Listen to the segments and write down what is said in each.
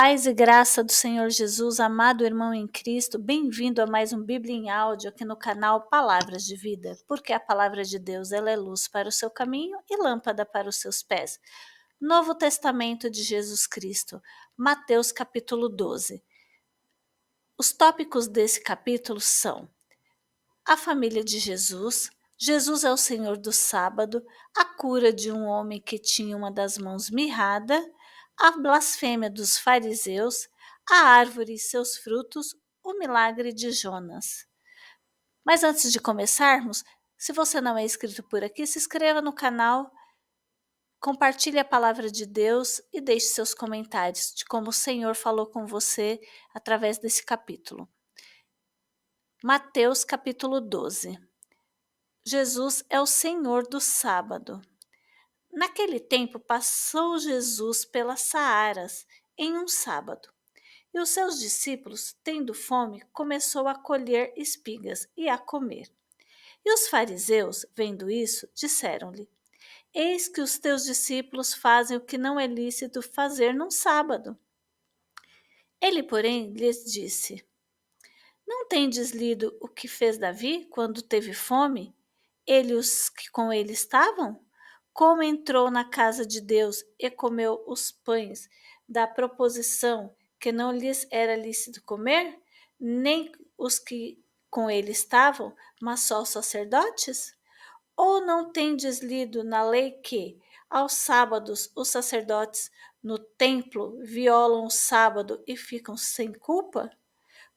Paz e graça do Senhor Jesus, amado irmão em Cristo, bem-vindo a mais um Bíblia em Áudio aqui no canal Palavras de Vida, porque a palavra de Deus ela é luz para o seu caminho e lâmpada para os seus pés. Novo Testamento de Jesus Cristo, Mateus capítulo 12. Os tópicos desse capítulo são a família de Jesus, Jesus é o Senhor do sábado, a cura de um homem que tinha uma das mãos mirrada, a blasfêmia dos fariseus, a árvore e seus frutos, o milagre de Jonas. Mas antes de começarmos, se você não é inscrito por aqui, se inscreva no canal, compartilhe a palavra de Deus e deixe seus comentários de como o Senhor falou com você através desse capítulo. Mateus capítulo 12. Jesus é o Senhor do sábado. Naquele tempo passou Jesus pelas Saaras em um sábado, e os seus discípulos, tendo fome, começou a colher espigas e a comer. E os fariseus, vendo isso, disseram-lhe: Eis que os teus discípulos fazem o que não é lícito fazer num sábado. Ele, porém, lhes disse: Não tendes lido o que fez Davi quando teve fome? Ele e os que com ele estavam? Como entrou na casa de Deus e comeu os pães da proposição que não lhes era lícito comer, nem os que com ele estavam, mas só os sacerdotes? Ou não tendes lido na lei que, aos sábados, os sacerdotes no templo violam o sábado e ficam sem culpa?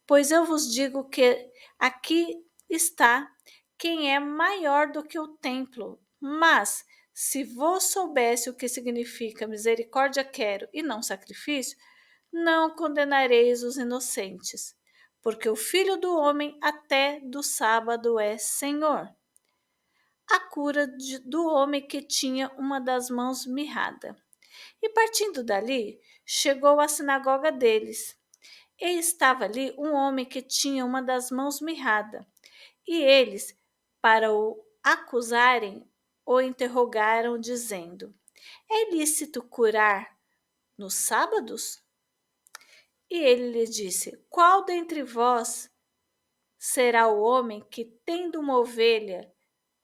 Pois eu vos digo que aqui está quem é maior do que o templo. Mas, se vos soubesse o que significa misericórdia quero e não sacrifício, não condenareis os inocentes, porque o Filho do Homem até do sábado é Senhor. A cura do homem que tinha uma das mãos mirrada. E partindo dali, chegou à sinagoga deles. E estava ali um homem que tinha uma das mãos mirrada. E eles, para o acusarem, o interrogaram, dizendo: É lícito curar nos sábados? E ele lhe disse: Qual dentre vós será o homem que, tendo uma ovelha,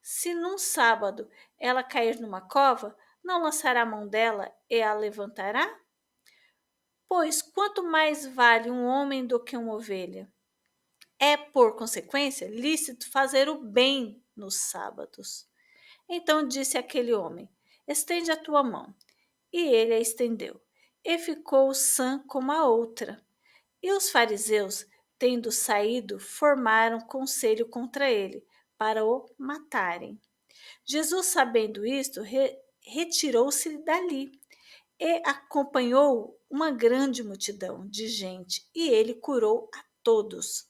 se num sábado ela cair numa cova, não lançará a mão dela e a levantará? Pois quanto mais vale um homem do que uma ovelha? É, por consequência, lícito fazer o bem nos sábados. Então disse aquele homem: Estende a tua mão. E ele a estendeu, e ficou sã como a outra. E os fariseus, tendo saído, formaram conselho contra ele, para o matarem. Jesus, sabendo isto, retirou-se dali, e acompanhou uma grande multidão de gente, e ele curou a todos.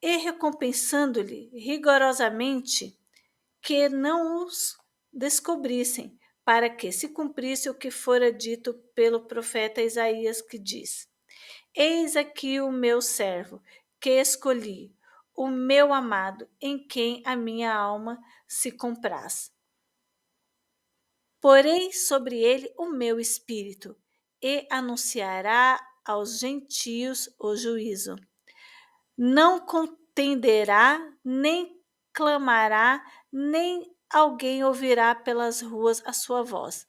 E recompensando-lhe rigorosamente que não os descobrissem, para que se cumprisse o que fora dito pelo profeta Isaías, que diz: Eis aqui o meu servo, que escolhi, o meu amado, em quem a minha alma se compraz. Porei sobre ele o meu espírito, e anunciará aos gentios o juízo. Não contenderá, nem clamará, nem alguém ouvirá pelas ruas a sua voz.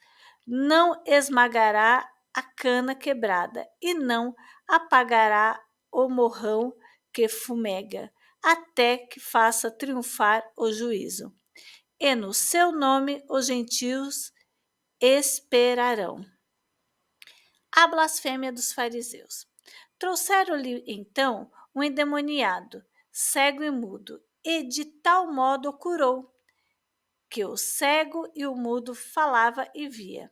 Não esmagará a cana quebrada e não apagará o morrão que fumega, até que faça triunfar o juízo. E no seu nome os gentios esperarão. A blasfêmia dos fariseus. Trouxeram-lhe então um endemoniado, cego e mudo, e de tal modo o curou, que o cego e o mudo falava e via.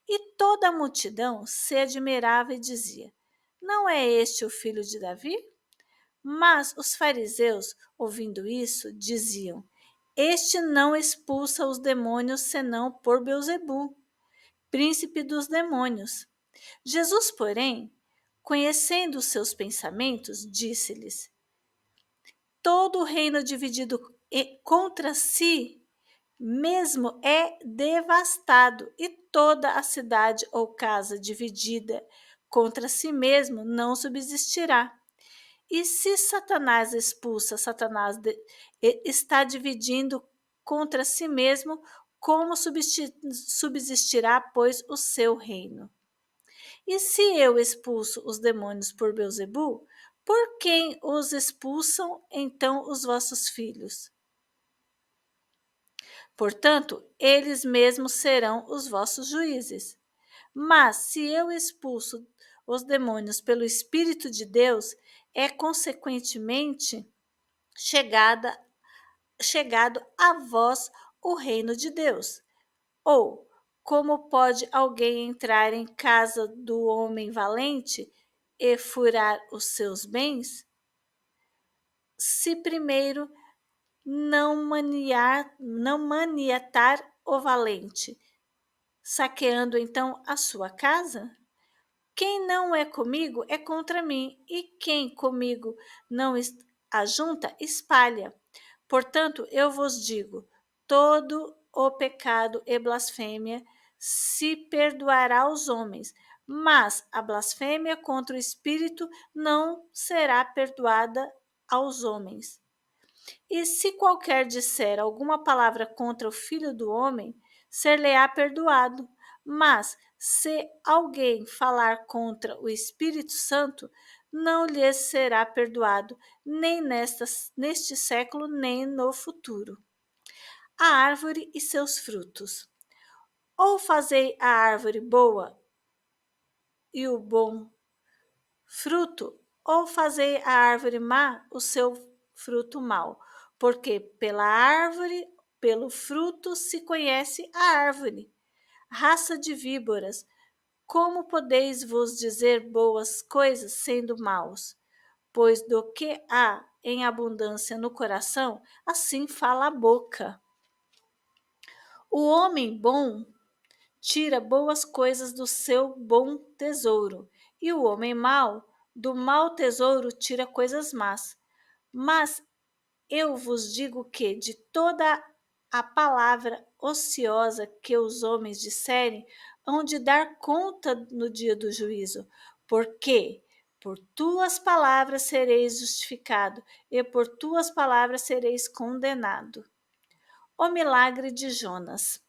E toda a multidão se admirava e dizia: Não é este o filho de Davi? Mas os fariseus, ouvindo isso, diziam: Este não expulsa os demônios senão por Beelzebu, príncipe dos demônios. Jesus, porém, conhecendo os seus pensamentos, disse-lhes: Todo reino dividido contra si mesmo é devastado, e toda a cidade ou casa dividida contra si mesmo não subsistirá. E se Satanás expulsa, está dividindo contra si mesmo, como subsistirá, pois, o seu reino? E se eu expulso os demônios por Beelzebul, por quem os expulsam então os vossos filhos? Portanto, eles mesmos serão os vossos juízes. Mas se eu expulso os demônios pelo Espírito de Deus, é consequentemente chegado a vós o reino de Deus. Ou, como pode alguém entrar em casa do homem valente e furar os seus bens, se primeiro não maniatar o valente, saqueando então a sua casa? Quem não é comigo é contra mim, e quem comigo não ajunta, espalha. Portanto, eu vos digo: todo o pecado e blasfêmia se perdoará aos homens, mas a blasfêmia contra o Espírito não será perdoada aos homens. E se qualquer disser alguma palavra contra o Filho do Homem, ser-lhe-á perdoado. Mas se alguém falar contra o Espírito Santo, não lhe será perdoado, nem neste século, nem no futuro. A árvore e seus frutos. Ou fazei a árvore boa e o bom fruto, ou fazei a árvore má o seu fruto mau, porque pela árvore, pelo fruto se conhece a árvore. Raça de víboras, como podeis vos dizer boas coisas sendo maus? Pois do que há em abundância no coração, assim fala a boca. O homem bom tira boas coisas do seu bom tesouro, e o homem mau do mau tesouro tira coisas más. Mas eu vos digo que de toda a palavra ociosa que os homens disserem, hão de dar conta no dia do juízo, porque por tuas palavras sereis justificado, e por tuas palavras sereis condenado. O milagre de Jonas.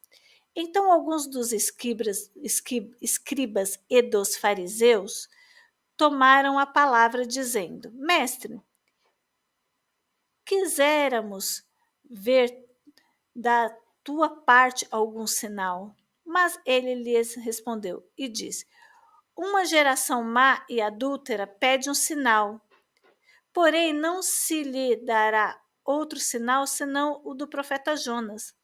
Então alguns dos escribas e dos fariseus tomaram a palavra, dizendo: Mestre, quiséramos ver da tua parte algum sinal. Mas ele lhes respondeu e disse: Uma geração má e adúltera pede um sinal, porém não se lhe dará outro sinal senão o do profeta Jonas,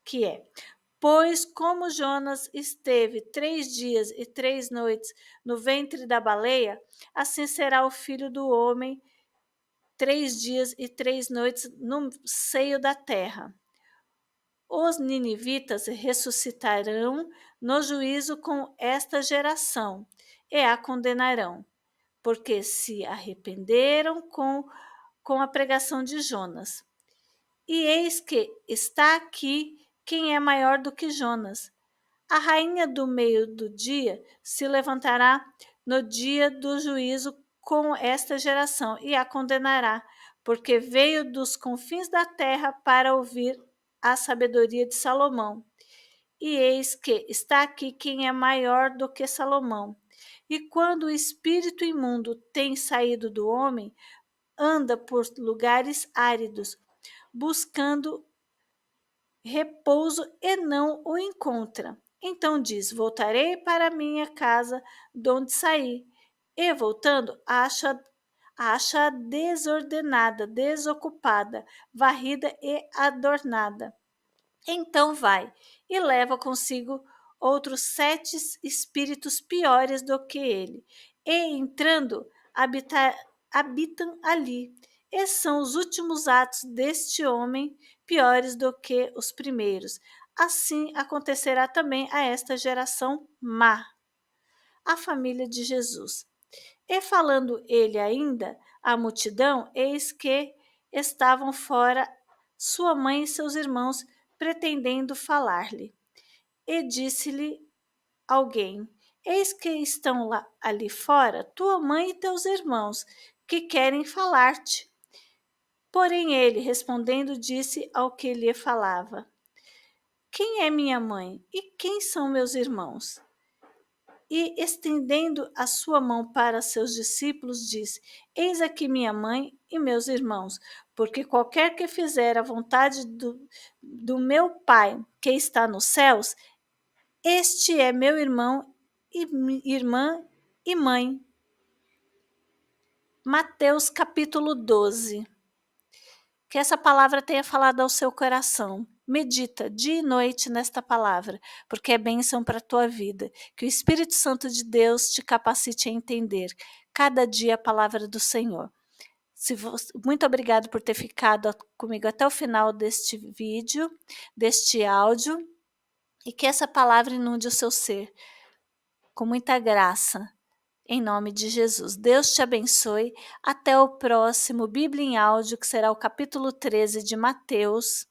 que é: Pois como Jonas esteve 3 dias e 3 noites no ventre da baleia, assim será o Filho do Homem 3 dias e 3 noites no seio da terra. Os ninivitas ressuscitarão no juízo com esta geração e a condenarão, porque se arrependeram com a pregação de Jonas. E eis que está aqui quem é maior do que Jonas. A rainha do meio do dia se levantará no dia do juízo com esta geração e a condenará, porque veio dos confins da terra para ouvir a sabedoria de Salomão. E eis que está aqui quem é maior do que Salomão. E quando o espírito imundo tem saído do homem, anda por lugares áridos, buscando repouso e não o encontra. Então diz: Voltarei para minha casa de onde saí. E voltando, acha desordenada, desocupada, varrida e adornada. Então vai e leva consigo outros 7 espíritos piores do que ele, e entrando, habitam ali. E são os últimos atos deste homem piores do que os primeiros. Assim acontecerá também a esta geração má. A família de Jesus. E falando ele ainda à multidão, eis que estavam fora sua mãe e seus irmãos, pretendendo falar-lhe. E disse-lhe alguém: Eis que estão lá, ali fora tua mãe e teus irmãos, que querem falar-te. Porém ele, respondendo, disse ao que lhe falava: Quem é minha mãe e quem são meus irmãos? E, estendendo a sua mão para seus discípulos, disse: Eis aqui minha mãe e meus irmãos, porque qualquer que fizer a vontade do meu Pai que está nos céus, este é meu irmão e irmã e mãe. Mateus capítulo 12. Que essa palavra tenha falado ao seu coração. Medita dia e noite nesta palavra, porque é bênção para a tua vida. Que o Espírito Santo de Deus te capacite a entender cada dia a palavra do Senhor. Muito obrigado por ter ficado comigo até o final deste vídeo, deste áudio, e que essa palavra inunde o seu ser com muita graça. Em nome de Jesus. Deus te abençoe. Até o próximo Bíblia em Áudio, que será o capítulo 13 de Mateus.